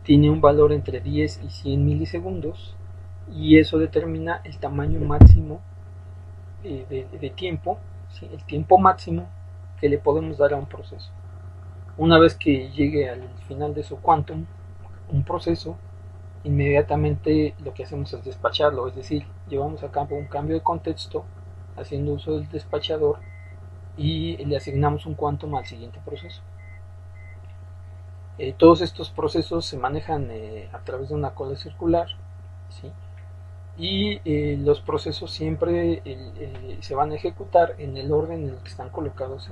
tiene un valor entre 10 y 100 milisegundos, y eso determina el tamaño máximo de tiempo, ¿sí? El tiempo máximo que le podemos dar a un proceso. Una vez que llegue al final de su quantum, un proceso, inmediatamente lo que hacemos es despacharlo, es decir, llevamos a cabo un cambio de contexto haciendo uso del despachador y le asignamos un quantum al siguiente proceso. Todos estos procesos se manejan a través de una cola circular, ¿sí? Y los procesos siempre se van a ejecutar en el orden en el que están colocados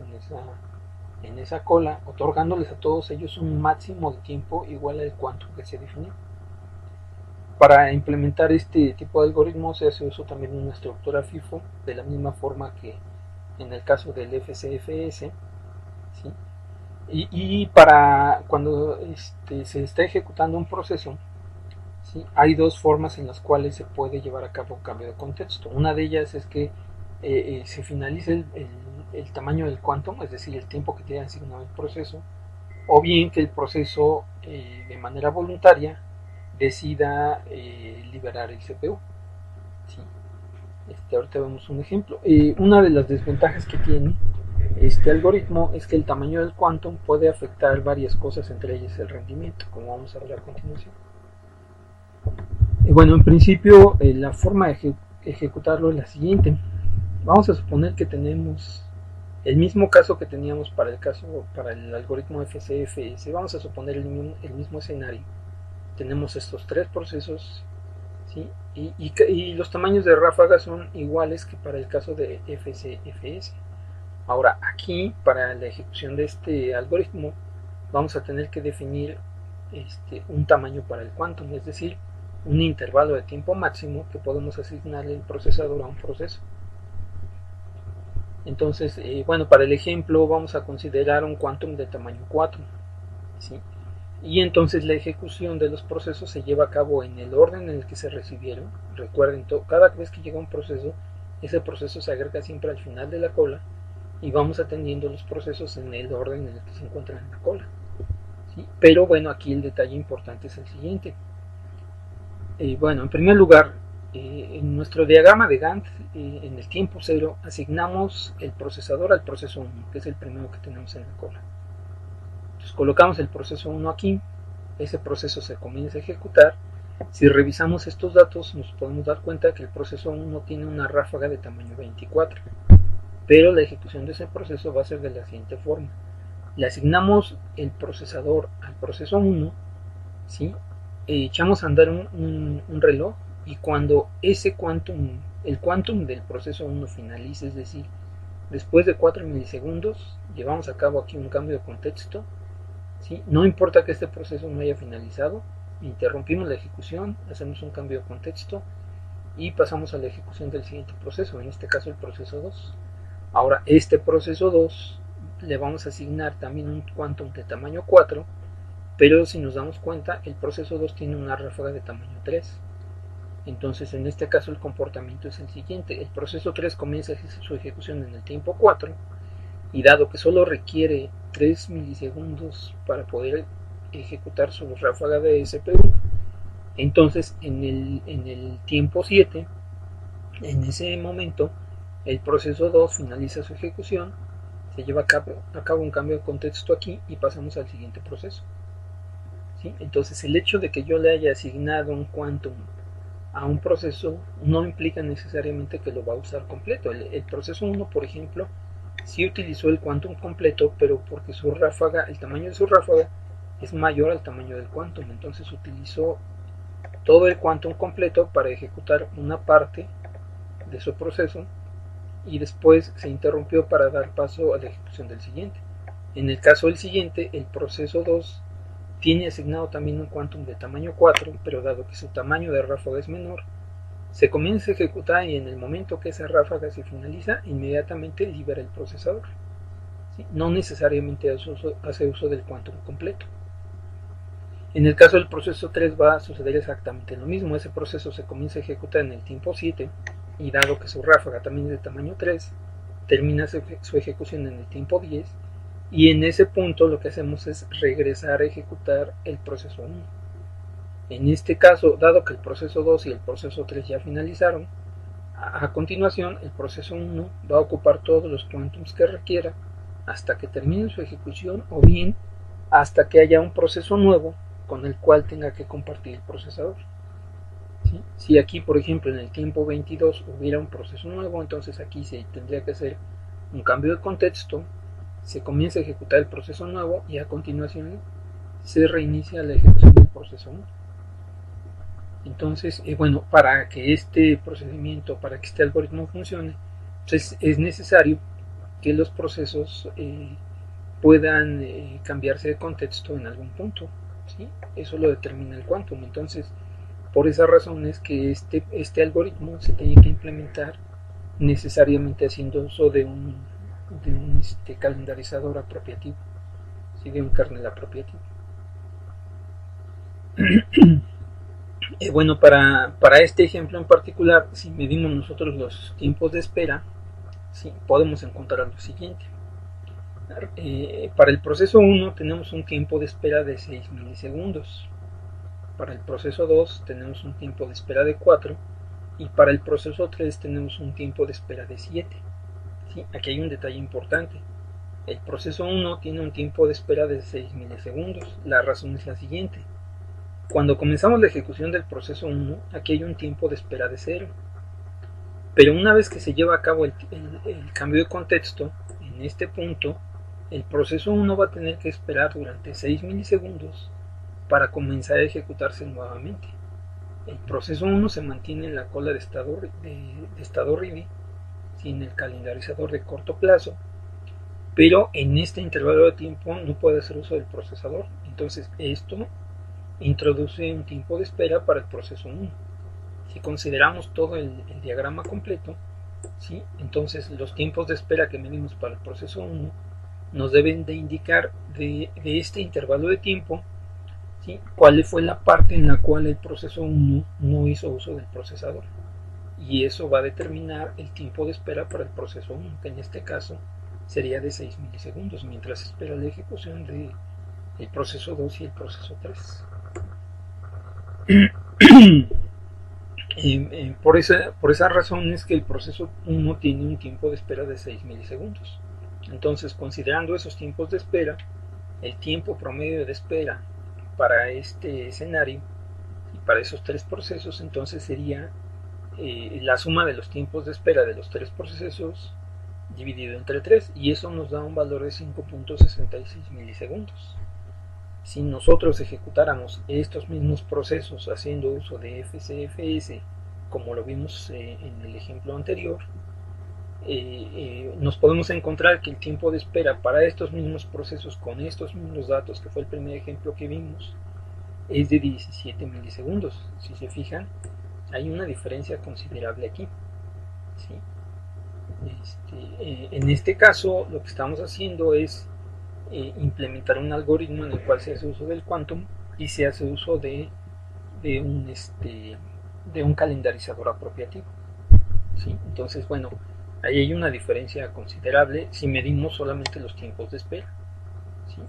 en esa cola, otorgándoles a todos ellos un máximo de tiempo igual al quantum que se definió. Para implementar este tipo de algoritmos se hace uso también de una estructura FIFO, de la misma forma que en el caso del FCFS, ¿sí? Y para cuando se está ejecutando un proceso, ¿sí? Hay dos formas en las cuales se puede llevar a cabo un cambio de contexto. Una de ellas es que se finalice el tamaño del quantum, es decir, el tiempo que tiene asignado el proceso, o bien que el proceso de manera voluntaria decida liberar el CPU. ¿Sí? Ahorita vemos un ejemplo. Una de las desventajas que tiene este algoritmo es que el tamaño del quantum puede afectar varias cosas, entre ellas el rendimiento, como vamos a ver a continuación. Bueno, en principio la forma de ejecutarlo es la siguiente. Vamos a suponer que tenemos el mismo caso que teníamos para el algoritmo FCFS. Vamos a suponer el mismo escenario. Tenemos estos tres procesos, ¿sí? Y los tamaños de ráfaga son iguales que para el caso de FCFS. Ahora, aquí, para la ejecución de este algoritmo, vamos a tener que definir un tamaño para el quantum, es decir, un intervalo de tiempo máximo que podemos asignarle el procesador a un proceso. Entonces, bueno, para el ejemplo vamos a considerar un quantum de tamaño 4, ¿sí? Y entonces la ejecución de los procesos se lleva a cabo en el orden en el que se recibieron. Recuerden, cada vez que llega un proceso, ese proceso se agrega siempre al final de la cola, y vamos atendiendo los procesos en el orden en el que se encuentran en la cola, ¿sí? Pero bueno, aquí el detalle importante es el siguiente. Bueno, en primer lugar, en nuestro diagrama de Gantt, en el tiempo cero, asignamos el procesador al proceso 1, que es el primero que tenemos en la cola. Entonces colocamos el proceso 1 aquí, ese proceso se comienza a ejecutar. Si revisamos estos datos, nos podemos dar cuenta que el proceso 1 tiene una ráfaga de tamaño 24, pero la ejecución de ese proceso va a ser de la siguiente forma. Le asignamos el procesador al proceso 1, ¿sí? Echamos a andar un reloj Y cuando ese quantum, el quantum del proceso 1 finalice, es decir, después de 4 milisegundos, llevamos a cabo aquí un cambio de contexto, ¿sí? No importa que este proceso no haya finalizado, interrumpimos la ejecución, hacemos un cambio de contexto y pasamos a la ejecución del siguiente proceso, en este caso el proceso 2. Ahora, este proceso 2 le vamos a asignar también un quantum de tamaño 4, pero si nos damos cuenta, el proceso 2 tiene una ráfaga de tamaño 3. Entonces, en este caso, el comportamiento es el siguiente. El proceso 3 comienza su ejecución en el tiempo 4, y dado que solo requiere 3 milisegundos para poder ejecutar su ráfaga de CPU, entonces en el tiempo 7, en ese momento, el proceso 2 finaliza su ejecución, se lleva a cabo un cambio de contexto aquí y pasamos al siguiente proceso. ¿Sí? Entonces, el hecho de que yo le haya asignado un quantum a un proceso no implica necesariamente que lo va a usar completo. El proceso 1, por ejemplo, sí utilizó el quantum completo, pero porque su ráfaga, el tamaño de su ráfaga es mayor al tamaño del quantum, entonces utilizó todo el quantum completo para ejecutar una parte de su proceso y después se interrumpió para dar paso a la ejecución del siguiente. En el caso del siguiente, el proceso 2 tiene asignado también un quantum de tamaño 4, pero dado que su tamaño de ráfaga es menor, se comienza a ejecutar y en el momento que esa ráfaga se finaliza, inmediatamente libera el procesador. ¿Sí? No necesariamente hace uso del quantum completo. En el caso del proceso 3 va a suceder exactamente lo mismo. Ese proceso se comienza a ejecutar en el tiempo 7 y dado que su ráfaga también es de tamaño 3, termina su ejecución en el tiempo 10 y en ese punto lo que hacemos es regresar a ejecutar el proceso 1. En este caso, dado que el proceso 2 y el proceso 3 ya finalizaron, a continuación el proceso 1 va a ocupar todos los quantums que requiera hasta que termine su ejecución o bien hasta que haya un proceso nuevo con el cual tenga que compartir el procesador. ¿Sí? Si aquí, por ejemplo, en el tiempo 22 hubiera un proceso nuevo, entonces aquí se tendría que hacer un cambio de contexto, se comienza a ejecutar el proceso nuevo y a continuación se reinicia la ejecución del proceso 1. Entonces, bueno, para que este procedimiento, para que este algoritmo funcione, pues es necesario que los procesos puedan cambiarse de contexto en algún punto. ¿Sí? Eso lo determina el quantum. Entonces, por esa razón es que este algoritmo se tiene que implementar necesariamente haciendo uso de un calendarizador apropiativo, ¿sí? De un kernel apropiativo. Bueno, para este ejemplo en particular, si medimos nosotros los tiempos de espera, ¿sí? Podemos encontrar lo siguiente. Para el proceso 1 tenemos un tiempo de espera de 6 milisegundos. Para el proceso 2 tenemos un tiempo de espera de 4 y para el proceso 3 tenemos un tiempo de espera de 7. ¿Sí? Aquí hay un detalle importante. El proceso 1 tiene un tiempo de espera de 6 milisegundos. La razón es la siguiente. Cuando comenzamos la ejecución del proceso 1, aquí hay un tiempo de espera de 0. Pero una vez que se lleva a cabo el cambio de contexto, en este punto, el proceso 1 va a tener que esperar durante 6 milisegundos para comenzar a ejecutarse nuevamente. El proceso 1 se mantiene en la cola de estado ready, sin el calendarizador de corto plazo, pero en este intervalo de tiempo no puede hacer uso del procesador. Entonces esto introduce un tiempo de espera para el proceso 1. Si consideramos todo el diagrama completo, ¿sí? Entonces los tiempos de espera que medimos para el proceso 1 nos deben de indicar de este intervalo de tiempo, ¿sí? Cuál fue la parte en la cual el proceso 1 no hizo uso del procesador. Y eso va a determinar el tiempo de espera para el proceso 1, que en este caso sería de 6 milisegundos, mientras espera la ejecución del proceso 2 y el proceso 3. Por esa razón es que el proceso 1 tiene un tiempo de espera de 6 milisegundos. Entonces, considerando esos tiempos de espera, el tiempo promedio de espera para este escenario y para esos tres procesos, entonces sería la suma de los tiempos de espera de los tres procesos dividido entre 3, y eso nos da un valor de 5.66 milisegundos. Si nosotros ejecutáramos estos mismos procesos haciendo uso de FCFS como lo vimos en el ejemplo anterior, nos podemos encontrar que el tiempo de espera para estos mismos procesos con estos mismos datos, que fue el primer ejemplo que vimos, es de 17 milisegundos. Si se fijan, hay una diferencia considerable aquí, ¿sí? En este caso, lo que estamos haciendo es implementar un algoritmo en el cual se hace uso del quantum y se hace uso de un calendarizador apropiativo, ¿sí? Entonces, bueno, ahí hay una diferencia considerable si medimos solamente los tiempos de espera, ¿sí?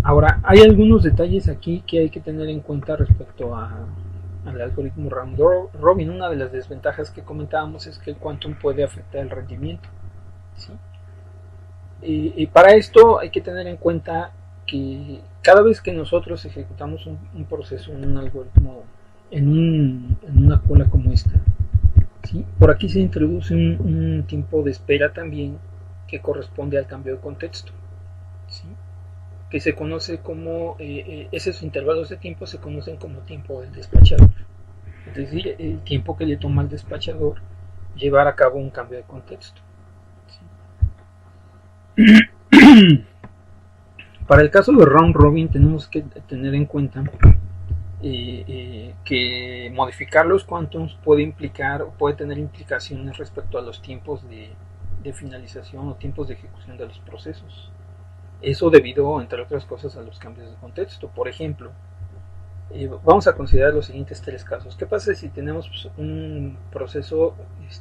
Ahora, hay algunos detalles aquí que hay que tener en cuenta respecto al algoritmo round robin. Una de las desventajas que comentábamos es que el quantum puede afectar el rendimiento, ¿sí? Y para esto hay que tener en cuenta que cada vez que nosotros ejecutamos un proceso en un algoritmo, en una cola como esta, ¿sí? Por aquí se introduce un tiempo de espera también que corresponde al cambio de contexto, ¿sí? Que se conoce como, esos intervalos de tiempo se conocen como tiempo del despachador, es decir, el tiempo que le toma al despachador llevar a cabo un cambio de contexto, ¿sí? Para el caso de round robin tenemos que tener en cuenta que modificar los quantums puede implicar o puede tener implicaciones respecto a los tiempos de finalización o tiempos de ejecución de los procesos. Eso debido, entre otras cosas, a los cambios de contexto. Por ejemplo, vamos a considerar los siguientes tres casos. ¿Qué pasa si tenemos un proceso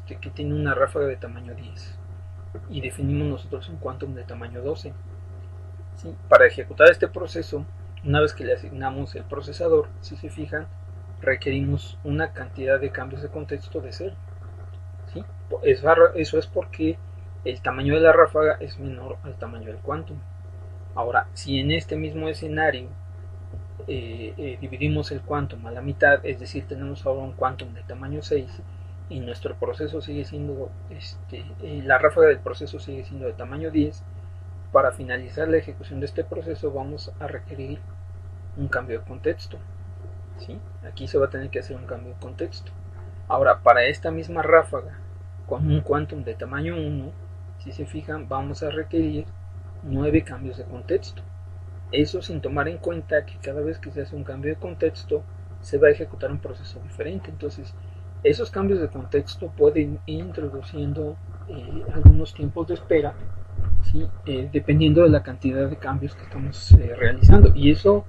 que tiene una ráfaga de tamaño 10 y definimos nosotros un quantum de tamaño 12? ¿Sí? Para ejecutar este proceso, una vez que le asignamos el procesador, si se fijan, requerimos una cantidad de cambios de contexto de 0. ¿Sí? Eso es porque el tamaño de la ráfaga es menor al tamaño del quantum. Ahora, si en este mismo escenario dividimos el quantum a la mitad, es decir, tenemos ahora un quantum de tamaño 6 y nuestro proceso sigue siendo, la ráfaga del proceso sigue siendo de tamaño 10, para finalizar la ejecución de este proceso vamos a requerir un cambio de contexto, ¿sí? Aquí se va a tener que hacer un cambio de contexto. Ahora, para esta misma ráfaga con un quantum de tamaño 1, si se fijan, vamos a requerir 9 cambios de contexto. Eso sin tomar en cuenta que cada vez que se hace un cambio de contexto se va a ejecutar un proceso diferente. Entonces, esos cambios de contexto pueden ir introduciendo algunos tiempos de espera, ¿sí? Dependiendo de la cantidad de cambios que estamos realizando. Y eso,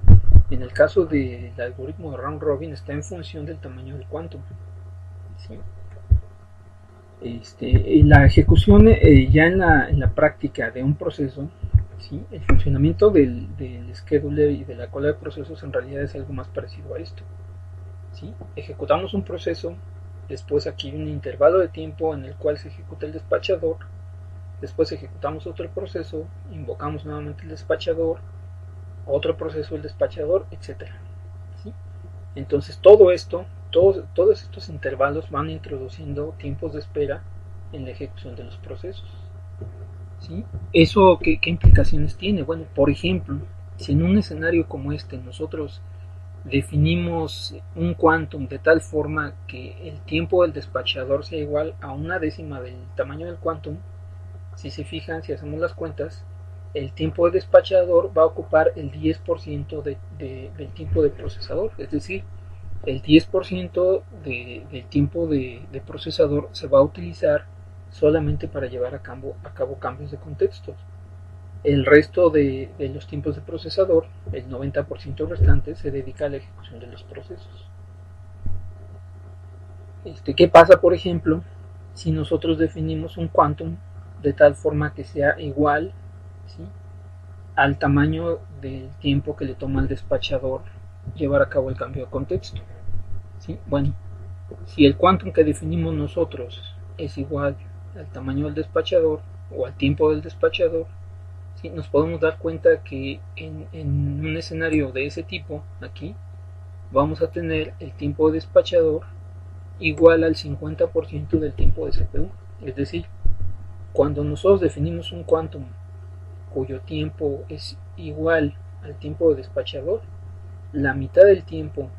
en el caso del algoritmo de round robin, está en función del tamaño del quantum, ¿sí? La ejecución ya en la práctica de un proceso, ¿sí? El funcionamiento del scheduler y de la cola de procesos en realidad es algo más parecido a esto, ¿sí? Ejecutamos un proceso, después aquí hay un intervalo de tiempo en el cual se ejecuta el despachador, después ejecutamos otro proceso, invocamos nuevamente el despachador, otro proceso el despachador, etc. ¿Sí? Entonces todo esto, todos estos intervalos van introduciendo tiempos de espera en la ejecución de los procesos, ¿sí? ¿Eso qué implicaciones tiene? Bueno, por ejemplo, si en un escenario como este nosotros definimos un quantum de tal forma que el tiempo del despachador sea igual a una décima del tamaño del quantum, si se fijan, si hacemos las cuentas, el tiempo de despachador va a ocupar el 10% del tiempo de procesador, es decir, el 10% del tiempo de procesador se va a utilizar solamente para llevar a cabo cambios de contextos. El resto de los tiempos de procesador, el 90% restante, se dedica a la ejecución de los procesos. ¿Qué pasa, por ejemplo, si nosotros definimos un quantum de tal forma que sea igual, ¿sí?, al tamaño del tiempo que le toma al despachador llevar a cabo el cambio de contexto? ¿Sí? Bueno, si el quantum que definimos nosotros es igual al tamaño del despachador o al tiempo del despachador, ¿sí?, nos podemos dar cuenta que en un escenario de ese tipo, aquí, vamos a tener el tiempo de despachador igual al 50% del tiempo de CPU. Es decir, cuando nosotros definimos un quantum cuyo tiempo es igual al tiempo de despachador, la mitad del tiempo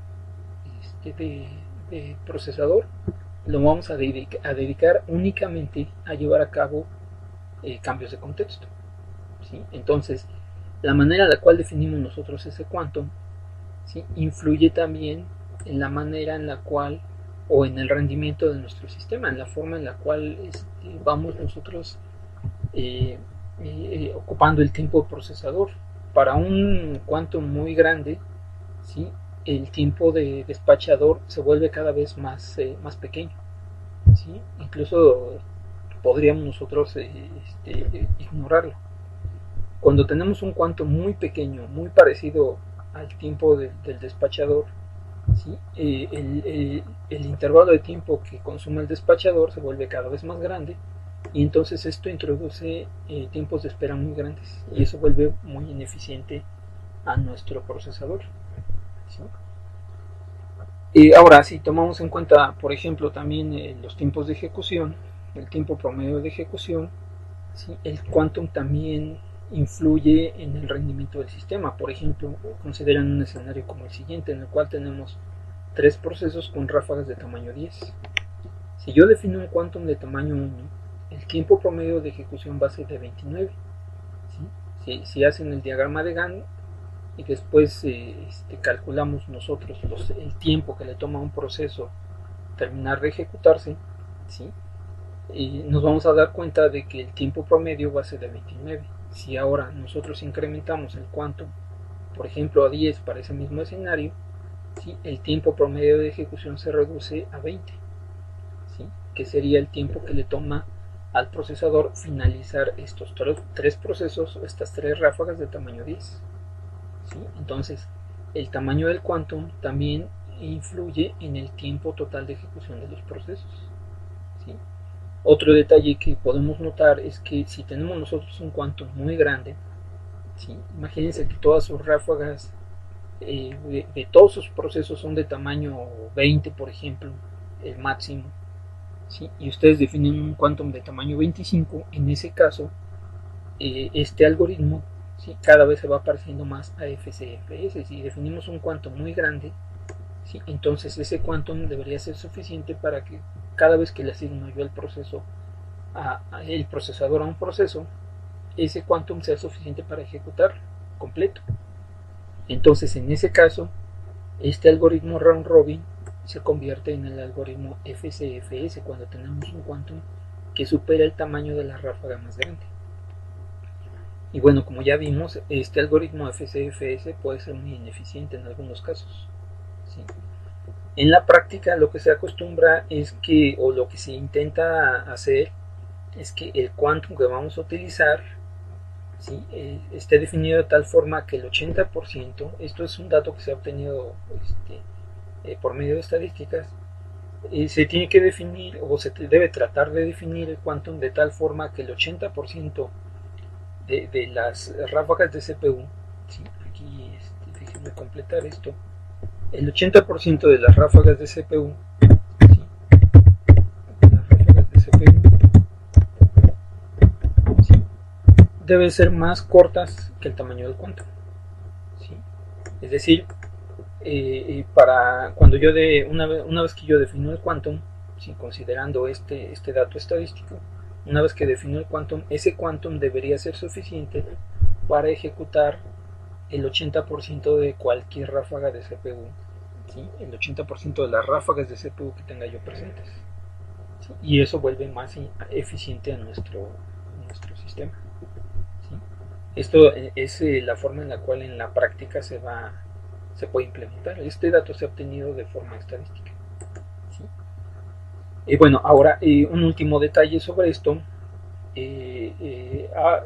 de procesador lo vamos a dedicar únicamente a llevar a cabo cambios de contexto, ¿sí? Entonces, la manera en la cual definimos nosotros ese quantum, ¿sí?, influye también en la manera en la cual, o en el rendimiento de nuestro sistema, en la forma en la cual vamos nosotros ocupando el tiempo de procesador. Para un quantum muy grande, ¿sí?, el tiempo de despachador se vuelve cada vez más pequeño, ¿sí? Incluso podríamos nosotros ignorarlo. Cuando tenemos un quantum muy pequeño, muy parecido al tiempo del despachador, ¿sí?, el intervalo de tiempo que consume el despachador se vuelve cada vez más grande, y entonces esto introduce tiempos de espera muy grandes, y eso vuelve muy ineficiente a nuestro procesador, ¿sí? Ahora, si tomamos en cuenta, por ejemplo, también los tiempos de ejecución, el tiempo promedio de ejecución, ¿sí?, el quantum también influye en el rendimiento del sistema. Por ejemplo, consideran un escenario como el siguiente, en el cual tenemos 3 procesos con ráfagas de tamaño 10. Si yo defino un quantum de tamaño 1, el tiempo promedio de ejecución va a ser de 29. ¿Sí? Si hacen el diagrama de Gantt y después calculamos nosotros el tiempo que le toma a un proceso terminar de ejecutarse, ¿sí?, y nos vamos a dar cuenta de que el tiempo promedio va a ser de 29. Si ahora nosotros incrementamos el quantum, por ejemplo, a 10 para ese mismo escenario, ¿sí?, el tiempo promedio de ejecución se reduce a 20, ¿sí?, que sería el tiempo que le toma al procesador finalizar estos 3 procesos, estas 3 ráfagas de tamaño 10. ¿Sí? Entonces, el tamaño del quantum también influye en el tiempo total de ejecución de los procesos, ¿sí? Otro detalle que podemos notar es que si tenemos nosotros un quantum muy grande, ¿sí?, imagínense que todas sus ráfagas de todos sus procesos son de tamaño 20, por ejemplo, el máximo, ¿sí?, y ustedes definen un quantum de tamaño 25, en ese caso, este algoritmo, ¿sí?, cada vez se va pareciendo más a FCFS. Si definimos un quantum muy grande, ¿sí?, entonces ese quantum debería ser suficiente para que cada vez que le asigno yo el procesador a un proceso, ese quantum sea suficiente para ejecutar completo. Entonces, en ese caso, este algoritmo round robin se convierte en el algoritmo FCFS cuando tenemos un quantum que supera el tamaño de la ráfaga más grande. Y bueno, como ya vimos, este algoritmo FCFS puede ser muy ineficiente en algunos casos, ¿sí? En la práctica lo que se acostumbra es que, o lo que se intenta hacer, es que el quantum que vamos a utilizar, ¿sí?, esté definido de tal forma que el 80%, esto es un dato que se ha obtenido por medio de estadísticas, se tiene que definir, o se debe tratar de definir el quantum de tal forma que el 80% de las ráfagas de CPU, ¿sí?, aquí déjenme completar esto, el 80% de las ráfagas de CPU, ¿sí?, las ráfagas de CPU, ¿sí?, deben ser más cortas que el tamaño del quantum, ¿sí? Es decir, para cuando yo una vez que yo defino el quantum, ¿sí?, considerando este dato estadístico, una vez que defino el quantum, ese quantum debería ser suficiente para ejecutar el 80% de cualquier ráfaga de CPU, ¿sí?, el 80% de las ráfagas de CPU que tenga yo presentes, ¿sí?, y eso vuelve más eficiente a nuestro sistema, ¿sí? Esto es la forma en la cual en la práctica se puede implementar. Este dato se ha obtenido de forma estadística, ¿sí? Y bueno, ahora un último detalle sobre esto.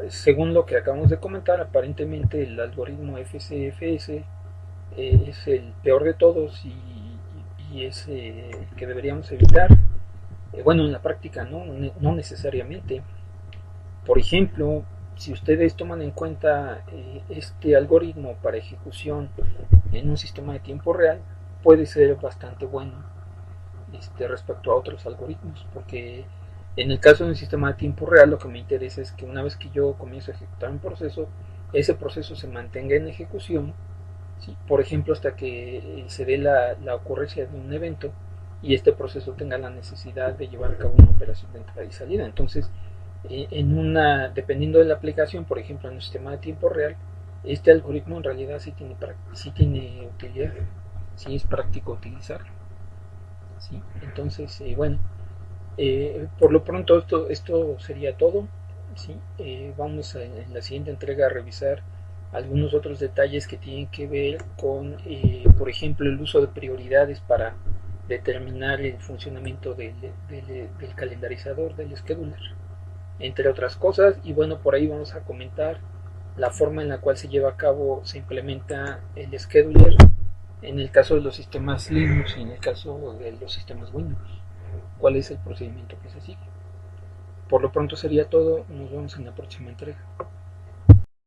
Según lo que acabamos de comentar, aparentemente el algoritmo FCFS es el peor de todos y es el que deberíamos evitar. Bueno, en la práctica no necesariamente. Por ejemplo, si ustedes toman en cuenta este algoritmo para ejecución en un sistema de tiempo real, puede ser bastante bueno respecto a otros algoritmos, porque en el caso de un sistema de tiempo real lo que me interesa es que una vez que yo comienzo a ejecutar un proceso, ese proceso se mantenga en ejecución, ¿sí? Por ejemplo, hasta que se dé la ocurrencia de un evento y este proceso tenga la necesidad de llevar a cabo una operación de entrada y salida. Entonces, dependiendo de la aplicación, por ejemplo, en un sistema de tiempo real, este algoritmo en realidad sí tiene utilidad, sí es práctico utilizarlo. ¿Sí? Entonces, bueno, por lo pronto esto sería todo. ¿Sí? Vamos en la siguiente entrega a revisar algunos otros detalles que tienen que ver con, por ejemplo, el uso de prioridades para determinar el funcionamiento del calendarizador, del scheduler, entre otras cosas. Y bueno, por ahí vamos a comentar la forma en la cual se lleva a cabo, se implementa el scheduler en el caso de los sistemas Linux y en el caso de los sistemas Windows. ¿Cuál es el procedimiento que se sigue? Por lo pronto sería todo. Nos vemos en la próxima entrega.